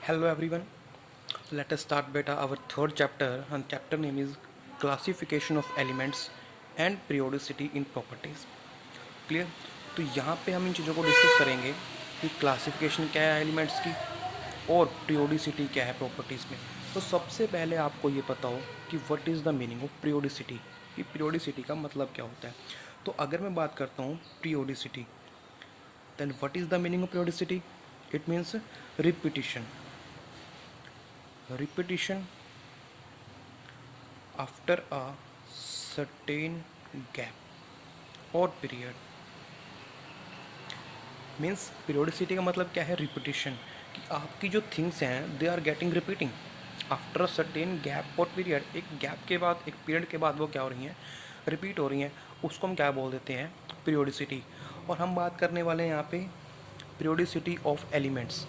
Hello everyone. Let us start beta our third chapter and chapter name is classification of elements and periodicity in properties. Clear? तो यहाँ पे हम इन चीज़ों को discuss करेंगे कि क्लासिफिकेशन क्या है एलिमेंट्स की और पीरियोडिसिटी क्या है प्रॉपर्टीज़ में। तो सबसे पहले आपको ये पता हो कि what is the meaning of periodicity, कि पीरियोडिसिटी का मतलब क्या होता है। तो अगर मैं बात करता हूँ periodicity, then what is the meaning of periodicity? It means repetition, repetition after a certain gap or period. Means periodicity का मतलब क्या है? रिपीटिशन, कि आपकी जो थिंग्स हैं they are getting repeating after a certain gap और पीरियड। एक गैप के बाद, एक पीरियड के बाद वो क्या हो रही हैं? रिपीट हो रही हैं। उसको हम क्या बोल देते हैं? पीरियोडिसिटी। और हम बात करने वाले हैं यहाँ पे पीरियोडिसिटी ऑफ एलिमेंट्स,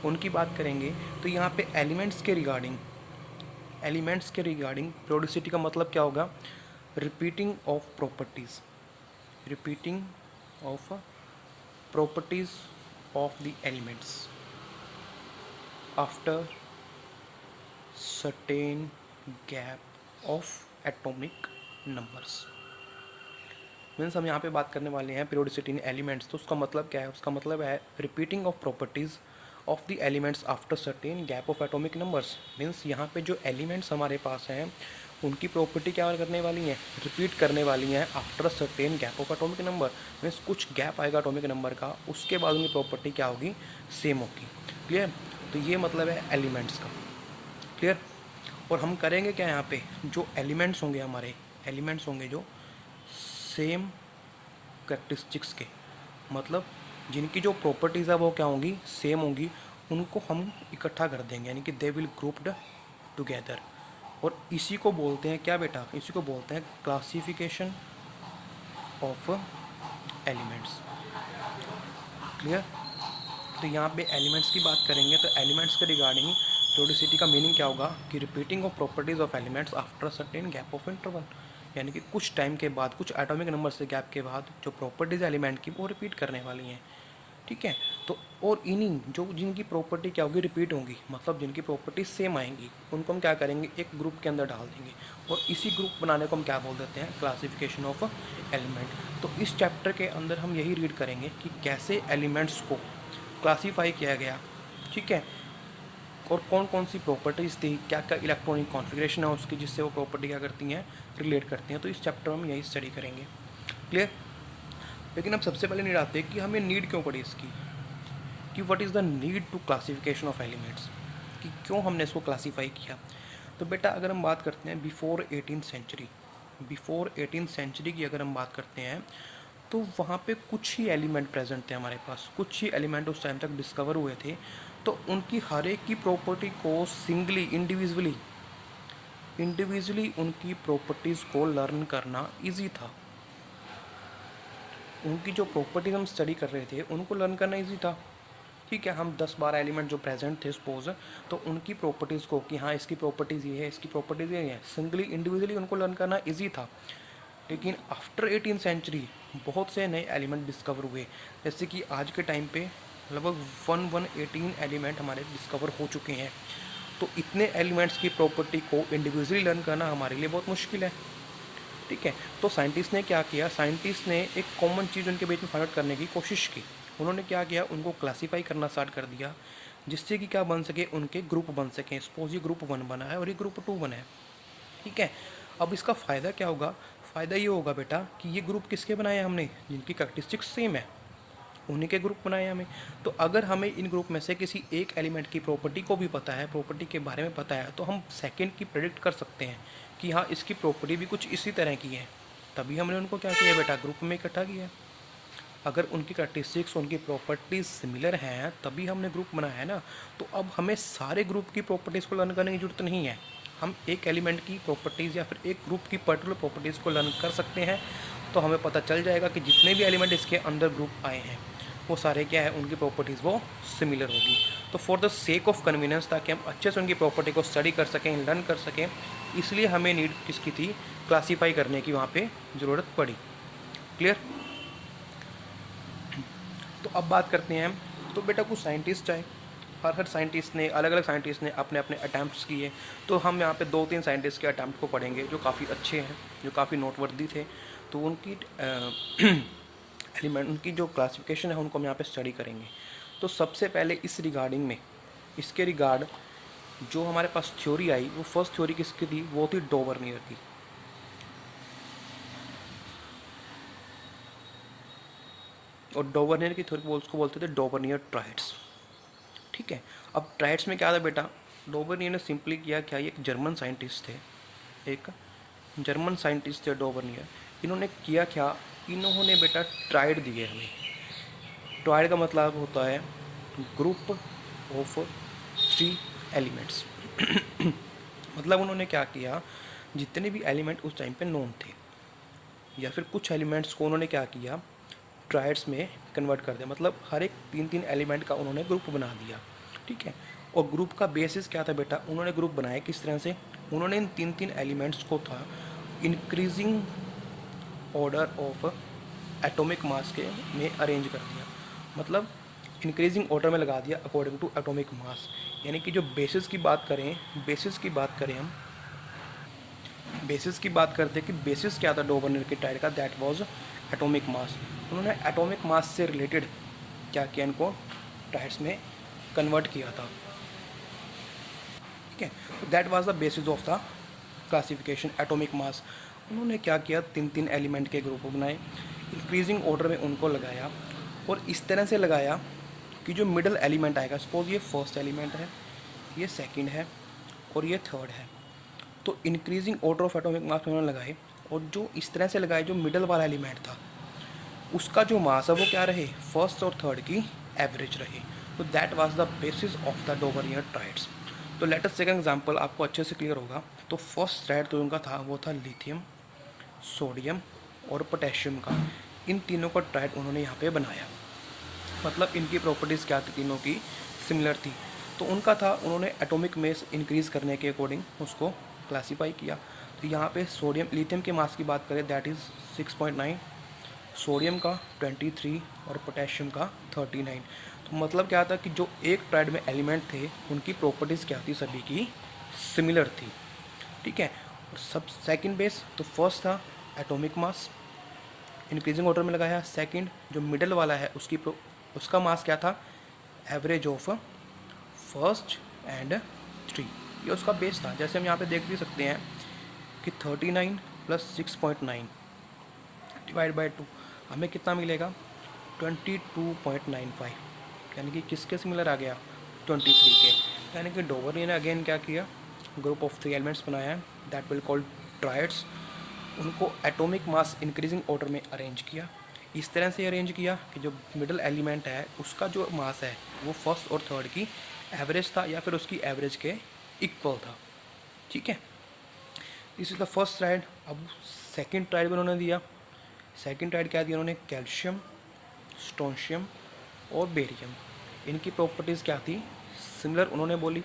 उनकी बात करेंगे। तो यहाँ पे एलिमेंट्स के रिगार्डिंग पीरियोडिसिटी का मतलब क्या होगा? Repeating of properties, repeating of properties of the elements after certain gap of atomic numbers. Means हम यहाँ पे बात करने वाले हैं पीरियोडिसिटी इन एलिमेंट्स। तो उसका मतलब क्या है? उसका मतलब है repeating of properties of the elements after certain gap of atomic numbers. Means यहाँ पे जो एलिमेंट्स हमारे पास हैं उनकी प्रॉपर्टी क्या करने वाली हैं? रिपीट करने वाली हैं after certain gap of atomic number. Means कुछ गैप आएगा एटॉमिक नंबर का, उसके बाद उनकी प्रॉपर्टी क्या होगी? सेम होगी। क्लियर? तो ये मतलब है एलिमेंट्स का। क्लियर? और हम करेंगे क्या यहाँ पे? जो एलिमेंट्स होंगे हमारे, एलिमेंट्स होंगे जो सेम कैरेक्टरिस्टिक्स के, मतलब जिनकी जो प्रॉपर्टीज़ है वो क्या होंगी? सेम होंगी, उनको हम इकट्ठा कर देंगे, यानी कि दे विल ग्रुप्ड टुगेदर। और इसी को बोलते हैं क्या बेटा? इसी को बोलते हैं क्लासिफिकेशन ऑफ एलिमेंट्स। क्लियर? तो यहाँ पे एलिमेंट्स की बात करेंगे तो एलिमेंट्स के रिगार्डिंग पीरियोडिसिटी का मीनिंग क्या होगा? कि repeating of properties of elements after certain gap of interval, यानी कि कुछ टाइम के बाद, कुछ एटॉमिक नंबर से गैप के बाद जो प्रॉपर्टीज़ एलिमेंट की वो रिपीट करने वाली हैं। ठीक है? तो और इन्हीं जो जिनकी प्रॉपर्टी क्या होगी? रिपीट होंगी, मतलब जिनकी प्रॉपर्टी सेम आएंगी, उनको हम क्या करेंगे? एक ग्रुप के अंदर डाल देंगे। और इसी ग्रुप बनाने को हम क्या बोल देते हैं? Classification of element. तो इस चैप्टर के अंदर हम यही रीड करेंगे कि कैसे एलिमेंट्स को क्लासीफाई किया गया। ठीक है? और कौन कौन सी प्रॉपर्टीज़ थी, क्या क्या इलेक्ट्रॉनिक कॉन्फ़िगरेशन है उसकी, जिससे वो प्रॉपर्टी क्या करती हैं? रिलेट करती हैं। तो इस चैप्टर में हम यही स्टडी करेंगे। क्लियर? लेकिन अब सबसे पहले नीड आते हैं कि हमें नीड क्यों पड़ी इसकी, कि what is the need to classification of elements, कि क्यों हमने इसको क्लासीफाई किया। तो बेटा अगर हम बात करते हैं before 18th century, before 18th century की अगर हम बात करते हैं तो वहाँ पे कुछ ही एलिमेंट प्रेजेंट थे हमारे पास, कुछ ही एलिमेंट उस टाइम तक डिस्कवर हुए थे। तो उनकी हर एक की प्रॉपर्टी को सिंगली इंडिविजुअली उनकी प्रॉपर्टीज़ को लर्न करना इजी था। उनकी जो प्रॉपर्टीज हम स्टडी कर रहे थे उनको लर्न करना इजी था। ठीक है? हम 10-12 एलिमेंट जो प्रेजेंट थे सपोज, तो उनकी प्रॉपर्टीज़ को, कि हाँ इसकी प्रॉपर्टीज़ ये है, इसकी प्रॉपर्टीज़ ये है, सिंगली इंडिविजुअली उनको लर्न करना इजी था। लेकिन आफ्टर 18th सेंचुरी बहुत से नए एलिमेंट डिस्कवर हुए, जैसे कि आज के टाइम पे लगभग 118 एलिमेंट हमारे डिस्कवर हो चुके हैं। तो इतने एलिमेंट्स की प्रॉपर्टी को इंडिविजुअली लर्न करना हमारे लिए बहुत मुश्किल है। ठीक है? तो साइंटिस्ट ने क्या किया? साइंटिस्ट ने एक कॉमन चीज़ उनके बीच में फाइंड आउट करने की कोशिश की। उन्होंने क्या किया? उनको क्लासीफाई करना स्टार्ट कर दिया, जिससे कि क्या बन सके? उनके ग्रुप बन सकें। सपोज ये ग्रुप 1 बना है और ये ग्रुप 2 बना है। ठीक है? अब इसका फ़ायदा क्या होगा? फ़ायदा ये होगा बेटा कि ये ग्रुप किसके बनाए हैं हमने? जिनकी कैरेक्टरिस्टिक्स सेम है, उन्हीं के ग्रुप बनाए हमें। तो अगर हमें इन ग्रुप में से किसी एक एलिमेंट की प्रॉपर्टी को भी पता है, प्रॉपर्टी के बारे में पता है, तो हम सेकंड की प्रेडिक्ट कर सकते हैं कि हाँ इसकी प्रॉपर्टी भी कुछ इसी तरह की है। तभी हमने उनको क्या किया बेटा? ग्रुप में इकट्ठा किया। अगर उनकी कैरेक्टरिस्टिक्स, उनकी प्रॉपर्टीज़ सिमिलर हैं तभी हमने ग्रुप बनाया है ना। तो अब हमें सारे ग्रुप की प्रॉपर्टीज़ को लर्न करने की ज़रूरत नहीं है। हम एक एलिमेंट की प्रॉपर्टीज़ या फिर एक ग्रुप की पर्टिकुलर प्रॉपर्टीज़ को लर्न कर सकते हैं। तो हमें पता चल जाएगा कि जितने भी एलिमेंट इसके अंदर ग्रुप आए हैं वो सारे क्या है? उनकी प्रॉपर्टीज़ वो सिमिलर होगी। तो for the sake of convenience, ताकि हम अच्छे से उनकी प्रॉपर्टी को स्टडी कर सकें, लर्न कर सकें, इसलिए हमें नीड किसकी थी? क्लासीफाई करने की वहाँ पे ज़रूरत पड़ी। क्लियर? तो अब बात करते हैं हम। तो बेटा कुछ साइंटिस्ट आए, हर साइंटिस्ट ने, अलग अलग साइंटिस्ट ने अपने अपने अटैम्प्ट्स किए। तो हम यहाँ पे 2-3 साइंटिस्ट के अटैम्प्ट को पढ़ेंगे जो काफ़ी अच्छे हैं, जो काफ़ी नोटवर्दी थे। तो उनकी एलिमेंट, उनकी जो क्लासिफिकेशन है उनको हम यहाँ पे स्टडी करेंगे। तो सबसे पहले इस रिगार्डिंग में, इसके रिगार्ड जो हमारे पास थ्योरी आई, वो फर्स्ट थ्योरी किसकी थी? वो थी डोवर्नियर की। और डोवर्नियर की थ्योरी उसको बोलते थे डोवर्नियर ट्राइड्स। ठीक है, अब ट्राइड्स में क्या था बेटा? डोवर्नियर ने सिंपली किया क्या, ये एक जर्मन साइंटिस्ट थे, एक जर्मन साइंटिस्ट थे डोवर्नियर। इन्होंने किया क्या, इन्होंने बेटा ट्राइड दिए हमें। ट्राइड का मतलब होता है ग्रुप ऑफ 3 एलिमेंट्स। मतलब उन्होंने क्या किया, जितने भी एलिमेंट उस टाइम पे नोन थे, या फिर कुछ एलिमेंट्स को उन्होंने क्या किया, ट्राइड्स में कन्वर्ट कर दिया। मतलब हर एक 3-3 एलिमेंट का उन्होंने ग्रुप बना दिया। ठीक है, और ग्रुप का बेसिस क्या था बेटा? उन्होंने ग्रुप बनाया किस तरह से? उन्होंने इन 3-3 एलिमेंट्स को था increasing order of atomic mass के में अरेंज कर दिया। मतलब इंक्रीजिंग ऑर्डर में लगा दिया अकॉर्डिंग टू एटॉमिक मास। यानी कि जो बेसिस की बात करें, हम बेसिस की बात करते हैं कि बेसिस क्या था डोवर्नियर की ट्राइड का? That was atomic mass. उन्होंने एटॉमिक मास से रिलेटेड क्या किया, इनको ट्राइड्स में कन्वर्ट किया था। ठीक है, तो that was the basis of the classification, atomic mass. उन्होंने क्या किया, 3-3 एलिमेंट के ग्रुप बनाए, इंक्रीजिंग ऑर्डर में उनको लगाया, और इस तरह से लगाया कि जो मिडल एलिमेंट आएगा, सपोज ये फर्स्ट एलिमेंट है, ये सेकंड है, और ये थर्ड है। तो increasing order of atomic mass उन्होंने लगाए, और जो इस तरह से लगाए, जो मिडल वाला एलिमेंट था उसका जो मास है वो क्या रहे, फर्स्ट और थर्ड की एवरेज रहे। तो that was the basis of the Dobereiner triads. तो let us take an example, आपको अच्छे से क्लियर होगा। तो फर्स्ट ट्राइड तो उनका था, वो था लिथियम, सोडियम और पोटेशियम का। इन तीनों का ट्राइड उन्होंने यहाँ पे बनाया। मतलब इनकी प्रॉपर्टीज़ क्या थी, तीनों की सिमिलर थी। तो उनका था, उन्होंने एटॉमिक मास इंक्रीज़ करने के अकॉर्डिंग उसको क्लासीफाई किया। तो यहाँ पे सोडियम, लिथियम के मास की बात करें, दैट इज़ 6.9, सोडियम का 23 और पोटेशियम का 39। तो मतलब क्या था कि जो एक ट्राइड में एलिमेंट थे उनकी प्रॉपर्टीज़ क्या थी, सभी की सिमिलर थी। ठीक है, और सब सेकंड बेस, तो फर्स्ट था एटॉमिक मास, इंक्रीजिंग ऑर्डर में लगाया। सेकंड जो मिडल वाला है उसका मास क्या था, एवरेज ऑफ फर्स्ट एंड 3, ये उसका बेस था। जैसे हम यहाँ पे देख भी सकते हैं कि 39 + 6.9 डिवाइड बाई 2 हमें कितना मिलेगा, 22.95, यानी कि किसके सिमिलर आ गया, 23 के। यानी कि डोवर्नियर ने अगेन क्या किया, ग्रुप ऑफ 3 एलिमेंट्स बनाया है, दैट विल कॉल्ड ट्राइड्स। उनको एटॉमिक मास इंक्रीजिंग ऑर्डर में अरेंज किया। इस तरह से अरेंज किया कि जो मिडल एलिमेंट है उसका जो मास है वो फर्स्ट और थर्ड की एवरेज था, या फिर उसकी एवरेज के इक्वल था। ठीक है, this is the first tried. अब सेकंड ट्राइड भी उन्होंने दिया। सेकंड ट्राइड क्या दिया उन्होंने, कैल्शियम, स्ट्रोंशियम और बेरियम। इनकी प्रॉपर्टीज़ क्या थी, सिमिलर उन्होंने बोली।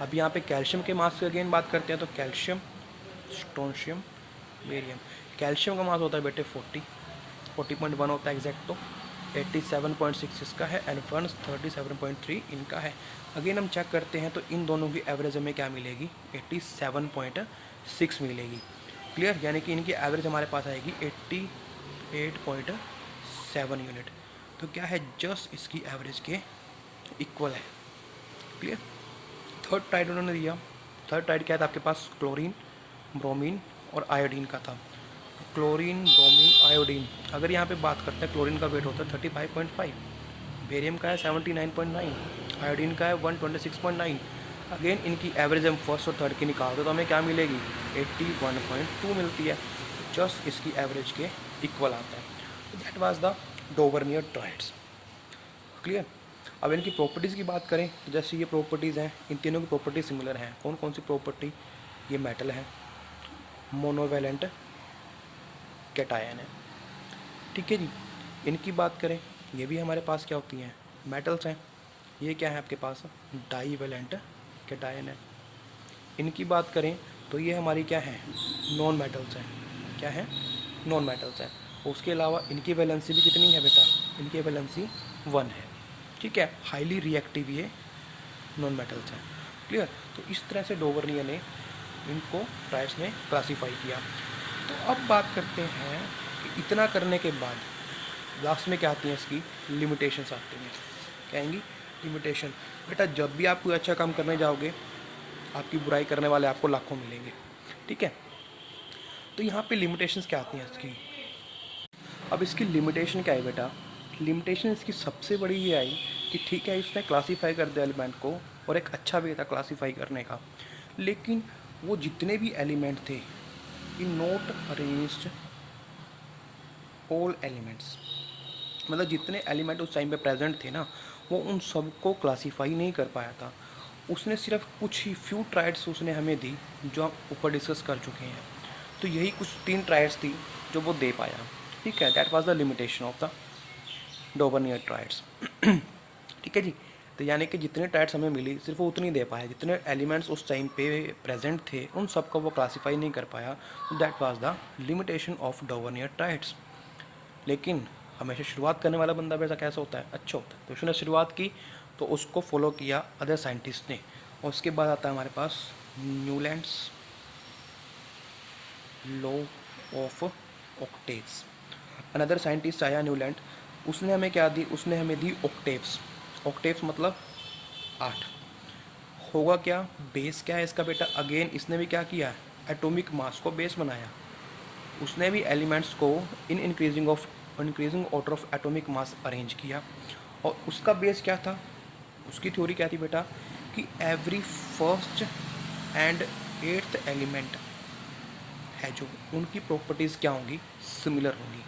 अब यहाँ पे कैल्शियम के मास की अगेन बात करते हैं, तो कैल्शियम, स्ट्रोंशियम, बेरियम। कैल्शियम का मास होता है बेटे 40.1 होता है एग्जैक्ट, तो 87.6 इसका है, एंड 37.3 इनका है। अगेन हम चेक करते हैं तो इन दोनों की एवरेज हमें क्या मिलेगी, 87.6 मिलेगी। क्लियर, यानी कि इनकी एवरेज हमारे पास आएगी 88.7 यूनिट। तो क्या है, जस्ट इसकी एवरेज के इक्वल है। क्लियर। थर्ड टाइड उन्होंने दिया। थर्ड टाइड क्या था आपके पास, क्लोरीन, ब्रोमीन और आयोडीन का था। क्लोरीन, ब्रोमीन, आयोडीन, अगर यहाँ पे बात करते हैं, क्लोरीन का वेट होता है 35.5, बेरियम का है 79.9, आयोडीन का है 126.9। अगेन इनकी एवरेज हम फर्स्ट और थर्ड की निकालते तो हमें क्या मिलेगी, 81.2 मिलती है। जस्ट इसकी एवरेज के इक्वल आता है। That was the Dobereiner triads. Clear. अब इनकी प्रॉपर्टीज़ की बात करें तो जैसे ये प्रॉपर्टीज़ हैं, इन तीनों की प्रॉपर्टीज सिमिलर हैं। कौन कौन सी प्रॉपर्टी, ये मेटल है, मोनोवेलेंट कैटायन है। ठीक है जी। इनकी बात करें, ये भी हमारे पास क्या होती हैं, मेटल्स हैं। ये क्या है आपके पास, डाईवेलेंट कैटायन है। इनकी बात करें तो ये हमारी क्या है, नॉन मेटल्स हैं। क्या है, नॉन मेटल्स हैं। उसके अलावा इनकी वैलेंसी भी कितनी है बेटा, इनकी वैलेंसी 1 है। ठीक है, हाईली रिएक्टिव ये नॉन मेटल्स हैं। क्लियर। तो इस तरह से डोवर्नियर ने इनको ट्राइड्स में क्लासीफाई किया। तो अब बात करते हैं कि इतना करने के बाद लास्ट में क्या आती हैं इसकी लिमिटेशंस आती हैं। क्या आएंगी? लिमिटेशन। बेटा जब भी आप कोई अच्छा काम करने जाओगे आपकी बुराई करने वाले आपको लाखों मिलेंगे। ठीक है। तो यहाँ पे लिमिटेशंस क्या आती हैं इसकी? अब इसकी लिमिटेशन क्या है बेटा? लिमिटेशन इसकी सबसे बड़ी ये आई कि ठीक है इसने क्लासीफाई कर दिया एलिमेंट को और एक अच्छा वे था क्लासीफाई करने का, लेकिन वो जितने भी एलिमेंट थे in not arranged all elements, मतलब जितने एलिमेंट उस टाइम पे प्रेजेंट थे ना वो उन सबको क्लासीफाई नहीं कर पाया था। उसने सिर्फ कुछ ही फ्यू ट्राइड्स उसने हमें दी जो हम ऊपर डिस्कस कर चुके हैं। तो यही कुछ 3 ट्राइड्स थी जो वो दे पाया। ठीक है, that was the limitation of the Dobereiner triads. ठीक है जी। तो यानी कि जितने ट्राइड्स हमें मिली सिर्फ वो उतनी दे पाया, जितने एलिमेंट्स उस टाइम पे प्रेजेंट थे उन सबको वो क्लासीफाई नहीं कर पाया। That was the limitation of Dobereiner triads. लेकिन हमेशा शुरुआत करने वाला बंदा वैसा कैसा होता है? अच्छा होता है। तो उसने शुरुआत की तो उसको फॉलो किया अदर साइंटिस्ट ने, और उसके बाद आता है हमारे पास Newlands law of octaves. Another scientist आया न्यूलैंड, उसने हमें क्या दी? उसने हमें दी ऑक्टेव्स। ऑक्टेव्स मतलब 8। होगा क्या? बेस क्या है इसका बेटा? अगेन इसने भी क्या किया? एटॉमिक मास को बेस बनाया। उसने भी एलिमेंट्स को increasing order of atomic mass arrange किया। और उसका बेस क्या था? उसकी थ्योरी क्या थी बेटा? कि every first and 8th element है जो उनकी प्रॉपर्टीज़ क्या होंगी? सिमिलर होंगी।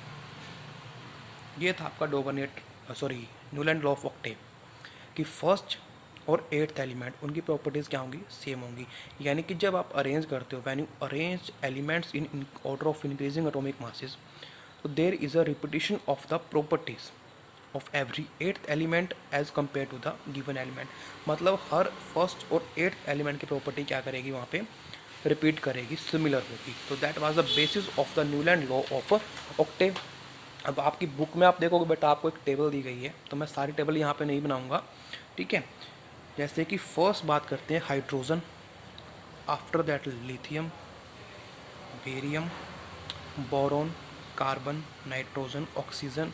ये था आपका न्यूलैंड लॉ ऑफ ऑक्टेव कि फर्स्ट और 8th एलिमेंट उनकी प्रॉपर्टीज़ क्या होंगी? सेम होंगी। यानी कि जब आप अरेंज करते हो, when you arrange elements in order of increasing atomic masses, तो there is a repetition of the properties of every 8th element as compare to the given element. मतलब हर फर्स्ट और 8th एलिमेंट की property क्या करेगी? वहाँ पे repeat करेगी, सिमिलर होगी। तो that was the basis of the Newland law of octave. अब आपकी बुक में आप देखोगे बेटा आपको एक टेबल दी गई है, तो मैं सारी टेबल यहाँ पे नहीं बनाऊँगा। ठीक है। जैसे कि फर्स्ट बात करते हैं hydrogen, after that lithium, barium, boron, carbon, nitrogen, oxygen,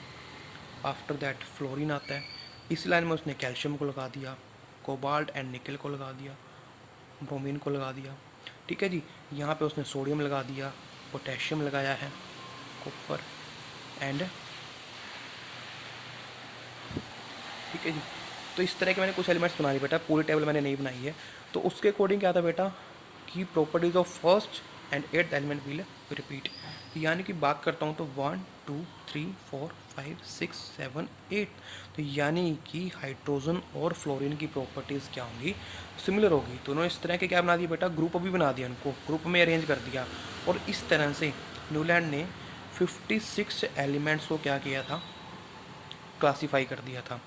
after that fluorine आता है। इस लाइन में उसने कैल्शियम को लगा दिया, कोबाल्ट एंड निकल को लगा दिया, ब्रोमीन को लगा दिया। ठीक है जी। यहाँ पे उसने सोडियम लगा दिया, पोटेशियम लगाया है, कॉपर एंड, ठीक है जी। तो इस तरह के मैंने कुछ एलिमेंट्स बना लिए बेटा, पूरी टेबल मैंने नहीं बनाई है। तो उसके अकॉर्डिंग क्या था बेटा कि properties of first and 8th element will repeat. यानी कि बात करता हूँ तो 1 2 3 4 5 6 7 8। तो यानी कि हाइड्रोजन और फ्लोरीन की प्रॉपर्टीज़ क्या होंगी? सिमिलर होगी। तो उन्होंने इस तरह के क्या बना दिए बेटा? ग्रुप भी बना दिया, उनको ग्रुप में अरेंज कर दिया। और इस तरह से न्यूलैंड ने 56 एलिमेंट्स को क्या किया था? क्लासीफाई कर दिया था।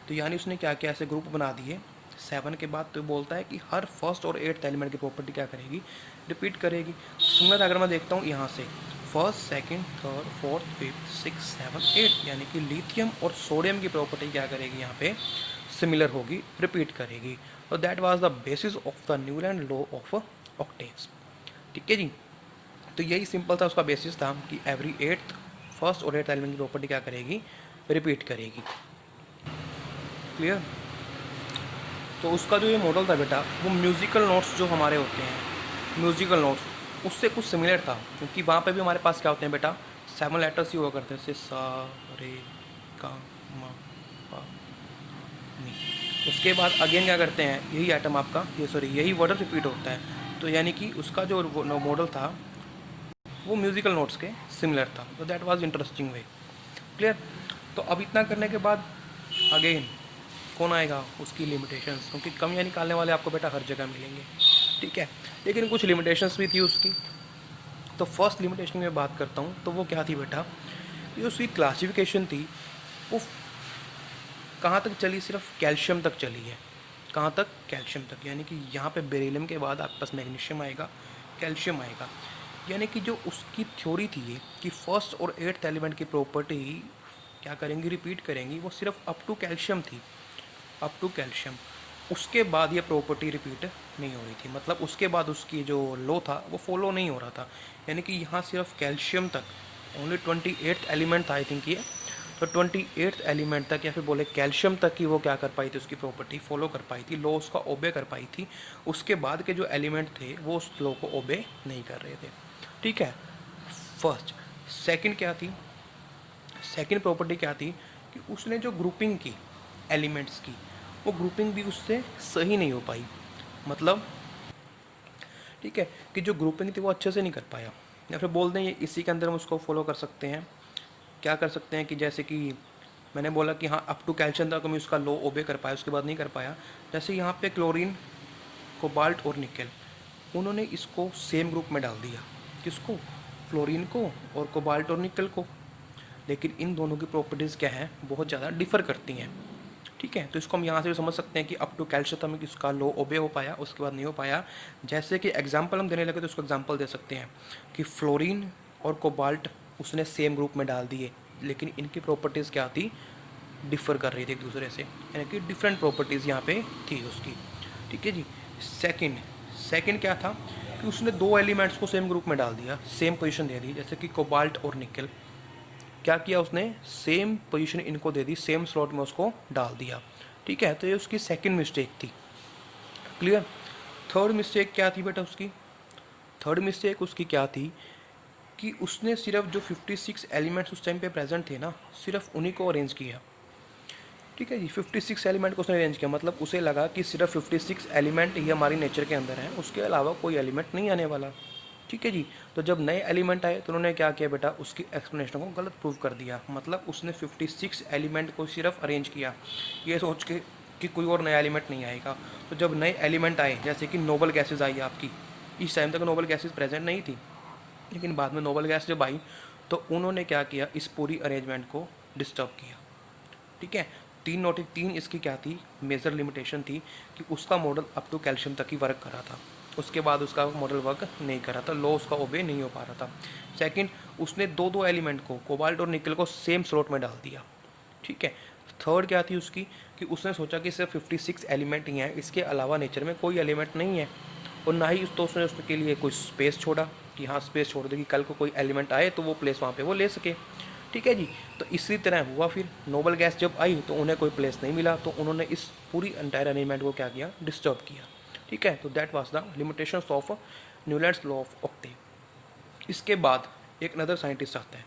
तो यानी उसने क्या किया? ऐसे ग्रुप बना दिए 7 के बाद। तो बोलता है कि हर फर्स्ट और 8th एलिमेंट की प्रॉपर्टी क्या करेगी? रिपीट करेगी। सिमिलर अगर मैं देखता हूँ यहाँ से first, second, third, fourth, fifth, 6, 7, 8, यानी कि लिथियम और सोडियम की प्रॉपर्टी क्या करेगी? यहाँ पे सिमिलर होगी, रिपीट करेगी। और that was the basis of the Newland law of octaves. ठीक है जी। तो यही सिंपल था उसका बेसिस था कि एवरी 8th, फर्स्ट और 8th एलिमेंट की प्रॉपर्टी क्या करेगी? रिपीट करेगी। क्लियर। तो उसका जो ये मॉडल था बेटा वो म्यूज़िकल नोट्स जो हमारे होते हैं, म्यूज़िकल नोट्स उससे कुछ सिमिलर था, क्योंकि वहाँ पे भी हमारे पास क्या होते हैं बेटा? 7 लेटर्स ही हुआ करते हैं, जैसे सा, रे, का, मा, पा, नी। उसके बाद अगेन क्या करते हैं? यही आइटम आपका यही वर्ड रिपीट होता है। तो यानी कि उसका जो मॉडल था वो म्यूज़िकल नोट्स के सिमिलर था। तो that was interesting way. Clear. तो अब इतना करने के बाद अगेन कौन आएगा? उसकी लिमिटेशंस, क्योंकि कमियाँ निकालने वाले आपको बेटा हर जगह मिलेंगे। ठीक है। लेकिन कुछ लिमिटेशंस भी थी उसकी। तो फर्स्ट लिमिटेशन में बात करता हूँ तो वो क्या थी बेटा? कि उसकी क्लासिफिकेशन थी वो कहाँ तक चली? सिर्फ कैल्शियम तक चली है। कहाँ तक? कैल्शियम तक। यानी कि यहाँ पे बेरिलियम के बाद आपके पास मैग्नीशियम आएगा, कैल्शियम आएगा। यानी कि जो उसकी थ्योरी थी ये कि फर्स्ट और 8th एलिमेंट की प्रॉपर्टी क्या करेंगी? रिपीट करेंगी। वो सिर्फ अप टू कैल्शियम थी, अप टू कैल्शियम। उसके बाद ये प्रॉपर्टी रिपीट नहीं हो रही थी, मतलब उसके बाद उसकी जो लॉ था वो फॉलो नहीं हो रहा था। यानी कि यहाँ सिर्फ कैल्शियम तक, ओनली 28th एलिमेंट था आई थिंक ये, तो 28th एलिमेंट तक या फिर बोले कैल्शियम तक ही वो क्या कर पाई थी, उसकी प्रॉपर्टी फॉलो कर पाई थी, लॉ उसका ओबे कर पाई थी। उसके बाद के जो एलिमेंट थे वो उस लॉ को ओबे नहीं कर रहे थे। ठीक है, फर्स्ट। सेकंड क्या थी, सेकंड प्रॉपर्टी क्या थी कि उसने जो ग्रुपिंग की एलिमेंट्स की, वो ग्रुपिंग भी उससे सही नहीं हो पाई। मतलब ठीक है कि जो ग्रुपिंग थी वो अच्छे से नहीं कर पाया, या फिर बोल दें ये इसी के अंदर हम उसको फॉलो कर सकते हैं। क्या कर सकते हैं कि जैसे कि मैंने बोला कि हाँ अप टू कैल्शियम तक हम उसका लो ओबे कर पाया, उसके बाद नहीं कर पाया। जैसे यहाँ पे क्लोरीन, कोबाल्ट और निकेल, उन्होंने इसको सेम ग्रुप में डाल दिया। किसको? फ्लोरीन को और कोबाल्ट और निकल को। लेकिन इन दोनों की प्रॉपर्टीज़ क्या है, बहुत ज़्यादा डिफर करती हैं। ठीक है, तो इसको हम यहाँ से भी समझ सकते हैं कि अप टू कैल्शियम में इसका लो ओबे हो पाया, उसके बाद नहीं हो पाया। जैसे कि एग्जांपल हम देने लगे तो उसको एग्जांपल दे सकते हैं कि फ्लोरीन और कोबाल्ट उसने सेम ग्रुप में डाल दिए, लेकिन इनकी प्रॉपर्टीज़ क्या थी, डिफ़र कर रही थी एक दूसरे से, यानी कि डिफरेंट प्रॉपर्टीज़ यहाँ पे थी उसकी। ठीक है जी। सेकंड, सेकंड क्या था कि उसने दो एलिमेंट्स को सेम ग्रुप में डाल दिया, सेम पोजीशन दे दी, जैसे कि कोबाल्ट और निकल। क्या किया उसने, सेम पोजीशन इनको दे दी, सेम स्लॉट में उसको डाल दिया। ठीक है, तो ये उसकी सेकंड मिस्टेक थी। क्लियर। थर्ड मिस्टेक क्या थी बेटा उसकी, थर्ड मिस्टेक उसकी क्या थी कि उसने सिर्फ जो 56 एलिमेंट्स उस टाइम पे प्रेजेंट थे ना, सिर्फ उन्हीं को अरेंज किया। ठीक है जी, 56 एलिमेंट को उसने अरेंज किया, मतलब उसे लगा कि सिर्फ 56 एलिमेंट ही हमारी नेचर के अंदर हैं, उसके अलावा कोई एलिमेंट नहीं आने वाला। ठीक है जी। तो जब नए एलिमेंट आए तो उन्होंने क्या किया बेटा, उसकी एक्सप्लेनेशन को गलत प्रूव कर दिया। मतलब उसने 56 एलिमेंट को सिर्फ अरेंज किया ये सोच के कि कोई और नया एलिमेंट नहीं आएगा। तो जब नए एलिमेंट आए, जैसे कि नोबल गैसेज आई आपकी, इस टाइम तक नोबल गैसेज प्रेजेंट नहीं थी, लेकिन बाद में नोबल गैस जब आई तो उन्होंने क्या किया, इस पूरी अरेंजमेंट को डिस्टर्ब किया। ठीक है, तीन इसकी क्या थी, मेजर लिमिटेशन थी कि उसका मॉडल अप टू कैल्शियम तक ही वर्क करा था, उसके बाद उसका मॉडल वर्क नहीं करा था, लॉ उसका ओबे नहीं हो पा रहा था। सेकंड, उसने दो एलिमेंट को, कोबाल्ट और निकल को सेम स्लॉट में डाल दिया। ठीक है। थर्ड क्या थी उसकी कि उसने सोचा कि सिर्फ 56 एलिमेंट ही हैं, इसके अलावा नेचर में कोई एलिमेंट नहीं है, और ना ही तो उसने उसके लिए कोई स्पेस छोड़ा कि हाँ स्पेस छोड़ दे कि कल को कोई एलिमेंट आए तो वो प्लेस वहाँ पे वो ले सके। ठीक है जी। तो इसी तरह हुआ, फिर नोबल गैस जब आई तो उन्हें कोई प्लेस नहीं मिला, तो उन्होंने इस पूरी एंटायर अरेंजमेंट को क्या किया, डिस्टर्ब किया। ठीक है, तो that was the limitations of Newlands law of Octave. इसके बाद एक नदर साइंटिस्ट आता है,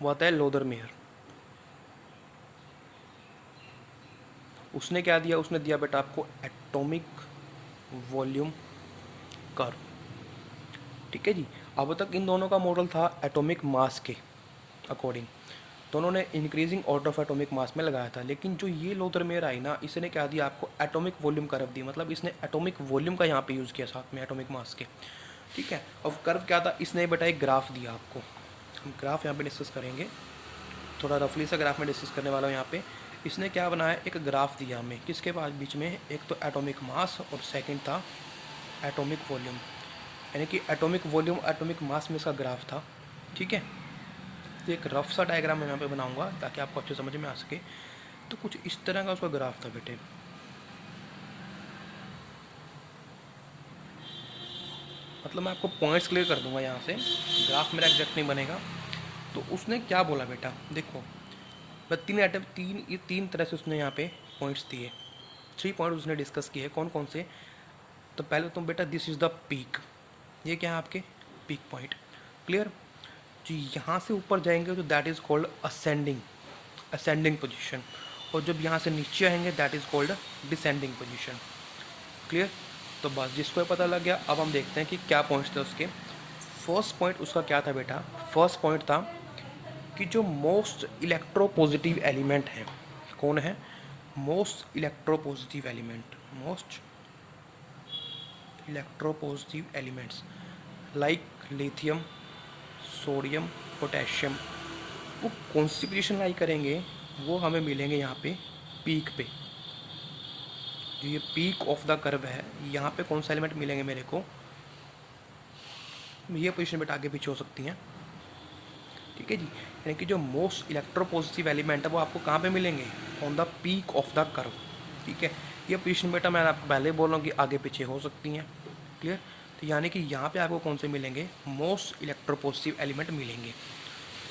वो आता है लोदरमेयर। उसने क्या दिया, उसने दिया बेटा आपको एटॉमिक वॉल्यूम कर्व। ठीक है जी। अब तक इन दोनों का मॉडल था एटॉमिक मास के अकॉर्डिंग, तो उन्होंने increasing order of atomic mass में लगाया था। लेकिन जो ये लोथरमेयर आई ना, इसने क्या दिया आपको, एटॉमिक वॉल्यूम कर्व दी, मतलब इसने एटॉमिक वॉल्यूम का यहाँ पे यूज़ किया साथ में एटॉमिक मास के। ठीक है। अब कर्व क्या था, इसने बेटा एक ग्राफ दिया आपको, हम ग्राफ यहाँ पे डिस्कस करेंगे, थोड़ा रफली सा ग्राफ में डिस्कस करने वाला हूँ यहाँ पे। इसने क्या बनाया, एक ग्राफ दिया हमें, किसके पास बीच में, एक तो एटॉमिक मास और सेकंड था एटॉमिक वॉल्यूम, यानी कि एटॉमिक वॉल्यूम एटॉमिक मास में इसका ग्राफ था। ठीक है। तो एक रफ सा डायग्राम मैं यहाँ पे बनाऊंगा ताकि आपको अच्छे समझ में आ सके। तो कुछ इस तरह का उसका ग्राफ था बेटे। मतलब मैं आपको पॉइंट्स क्लियर कर दूंगा यहाँ से, ग्राफ मेरा एग्जैक्ट नहीं बनेगा। तो उसने क्या बोला बेटा, देखो तीन आइटम, ये तीन तरह से उसने यहाँ पे पॉइंट्स दिए, 3 पॉइंट उसने डिस्कस किए। कौन कौन से, तो पहले तो बेटा दिस इज़ द पीक, ये क्या है आपके पीक पॉइंट। क्लियर। जो यहाँ से ऊपर जाएंगे तो that is called ascending position, और जब यहाँ से नीचे आएंगे that is called descending position. Clear. तो बस जिसको पता लग गया, अब हम देखते हैं कि क्या पॉइंट्स थे उसके। फर्स्ट पॉइंट उसका क्या था बेटा, फर्स्ट पॉइंट था कि जो मोस्ट इलेक्ट्रोपॉजिटिव एलिमेंट है, कौन है, most electropositive element, most electropositive elements like lithium, sodium, potassium, वो कौन सी पोजीशन लाई करेंगे, वो हमें मिलेंगे यहाँ पे पीक पे। जो ये पीक ऑफ द कर्व है, यहाँ पे कौन सा एलिमेंट मिलेंगे मेरे को, ये पोजीशन बेटा आगे पीछे हो सकती हैं। ठीक है जी। यानी कि जो मोस्ट इलेक्ट्रोपॉजिटिव एलिमेंट है वो आपको कहाँ पे मिलेंगे, on the peak of the curve. ठीक है। ये पोजीशन बेटा मैं आपको पहले बोल रहा हूँ कि आगे पीछे हो सकती हैं। क्लियर। तो यानी कि यहाँ पे आपको कौन से मिलेंगे, मोस्ट इलेक्ट्रोपॉजिटिव एलिमेंट मिलेंगे।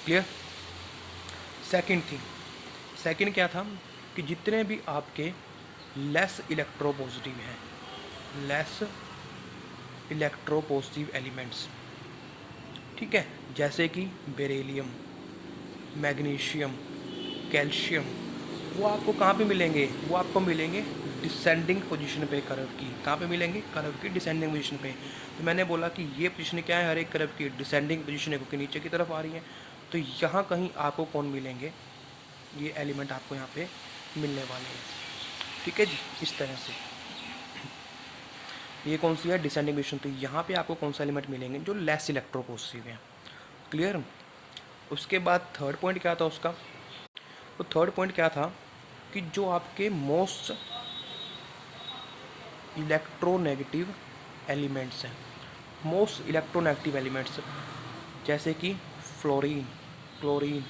क्लियर। सेकंड थिंग, सेकंड क्या था कि जितने भी आपके लेस इलेक्ट्रोपॉजिटिव हैं, लेस इलेक्ट्रोपॉजिटिव एलिमेंट्स, ठीक है, जैसे कि बेरिलियम, मैग्नीशियम, कैल्शियम, वो आपको कहाँ पे मिलेंगे, वो आपको मिलेंगे डिसेंडिंग पोजीशन पे कर्व की। कहाँ पे मिलेंगे, कर्व की डिसेंडिंग पोजीशन पे। तो मैंने बोला कि ये पोजीशन क्या है, हर एक कर्व की डिसेंडिंग पोजीशन है क्योंकि नीचे की तरफ आ रही है। तो यहाँ कहीं आपको कौन मिलेंगे, ये एलिमेंट आपको यहाँ पे मिलने वाले हैं। ठीक है जी, इस तरह से ये कौन सी है, डिसेंडिंग पोजीशन। तो यहाँ पे आपको कौन सा एलिमेंट मिलेंगे, जो लेस इलेक्ट्रोपॉजिटिव है। क्लियर। उसके बाद थर्ड पॉइंट क्या था उसका, तो थर्ड पॉइंट क्या था कि जो आपके मोस्ट इलेक्ट्रोनेगेटिव एलिमेंट्स हैं, मोस्ट इलेक्ट्रोनेगेटिव एलिमेंट्स जैसे कि फ्लोरीन, क्लोरीन,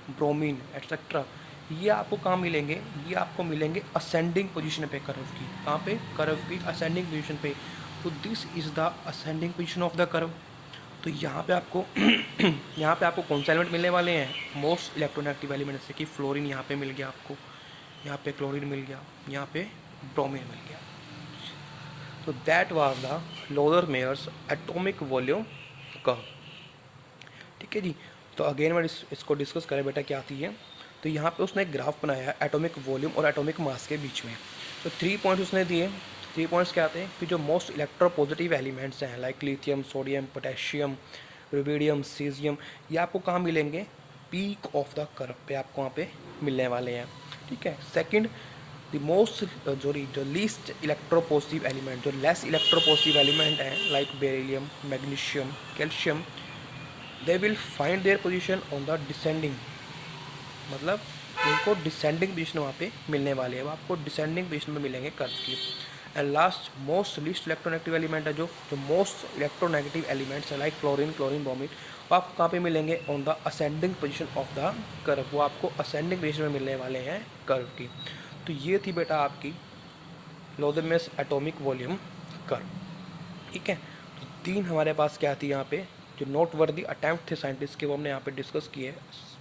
ब्रोमीन एक्सेट्रा, ये आपको कहाँ मिलेंगे, ये आपको मिलेंगे असेंडिंग पोजीशन पे कर्व की। कहाँ पे, कर्व की असेंडिंग पोजीशन पे। तो this is the ascending position of the curve. तो यहाँ पे आपको यहाँ पे आपको कौन सा एलिमेंट मिलने वाले हैं, मोस्ट इलेक्ट्रोनेगेटिव एलिमेंट, जैसे कि फ्लोरीन यहाँ पे मिल गया आपको, यहाँ पे क्लोरीन मिल गया, यहाँ पे ब्रोमीन मिल गया। तो that was the Lothar Meyer's atomic volume curve. ठीक है जी। तो अगेन मैं इसको डिस्कस करें बेटा क्या आती है। तो यहाँ पे उसने एक ग्राफ बनाया एटॉमिक वॉल्यूम और एटॉमिक मास के बीच में। तो 3 पॉइंट्स उसने दिए। 3 पॉइंट्स क्या आते हैं कि जो मोस्ट इलेक्ट्रोपॉजिटिव एलिमेंट्स हैं like lithium, sodium, potassium, rubidium, caesium, ये आपको कहाँ मिलेंगे, पीक ऑफ द कर्व पे आपको वहाँ पे मिलने वाले हैं। ठीक है। सेकंड, द मोस्ट जो लीस्ट इलेक्ट्रोपॉजिटिव एलिमेंट, जो लेस इलेक्ट्रोपॉजिटिव एलिमेंट हैं like beryllium, magnesium, calcium, they will find their position on the descending, मतलब उनको डिसेंडिंग पोजीशन वहाँ पे मिलने वाले हैं, वो आपको डिसेंडिंग पोजीशन में मिलेंगे कर्व की। And last most least electronegative element है जो मोस्ट इलेक्ट्रोनेगेटिव एलिमेंट्स है लाइक क्लोरीन, ब्रोमीन, वो आपको कहाँ पे मिलेंगे, on the ascending position of the curve, वो आपको असेंडिंग पोजीशन में मिलने वाले हैं कर्व की। तो ये थी बेटा आपकी लोदरमेयर्स एटॉमिक वॉल्यूम कर्व। ठीक है। तो 3 हमारे पास क्या थी यहाँ पे, जो नोटवर्दी अटैम्प्ट थे साइंटिस्ट के, वो हमने यहाँ पे डिस्कस किए।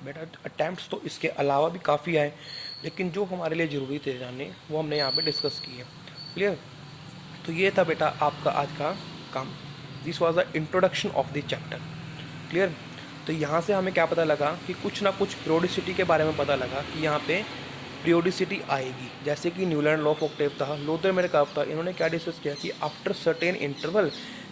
बेटा अटैम्प्ट्स तो इसके अलावा भी काफ़ी आए, लेकिन जो हमारे लिए ज़रूरी थे जानने वो हमने यहाँ पे डिस्कस किए। क्लियर। तो ये था बेटा आपका आज का काम। This was the introduction of the chapter. Clear. तो यहाँ से हमें क्या पता लगा कि कुछ ना कुछ पीरियोडिसिटी के बारे में पता लगा कि यहाँ पे पीरियोडिसिटी आएगी। जैसे कि न्यूलैंड लॉ ऑफ ऑक्टेव था, लोदरमेयर कर्व था, इन्होंने क्या डिस्कस किया कि आफ्टर सर्टेन इंटरवल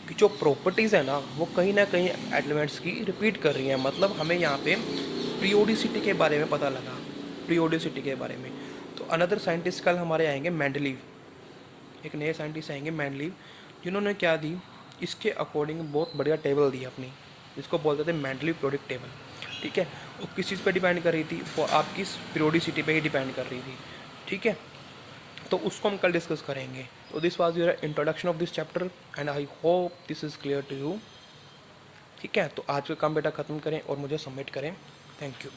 की जो प्रॉपर्टीज़ है ना वो कहीं ना कहीं एलिमेंट्स की रिपीट कर रही हैं। मतलब हमें यहाँ पे पीरियोडिसिटी के बारे में पता लगा, पीरियोडिसिटी के बारे में। तो अनदर साइंटिस्ट कल हमारे आएंगे मेंडलीव, एक नए साइंटिस्ट आएंगे मेंडलीव, जिन्होंने क्या दी, इसके अकॉर्डिंग बहुत बढ़िया टेबल दी अपनी, जिसको बोलते थे मेंडलीव पीरियोडिक टेबल। ठीक है। वो किस चीज़ पे डिपेंड कर रही थी, वो आपकी पीरियोडिसिटी पे ही डिपेंड कर रही थी। ठीक है। तो उसको हम कल डिस्कस करेंगे। तो this was your introduction of this chapter and I hope this is clear to you. ठीक है। तो आज का काम बेटा ख़त्म करें और मुझे सबमिट करें। Thank you.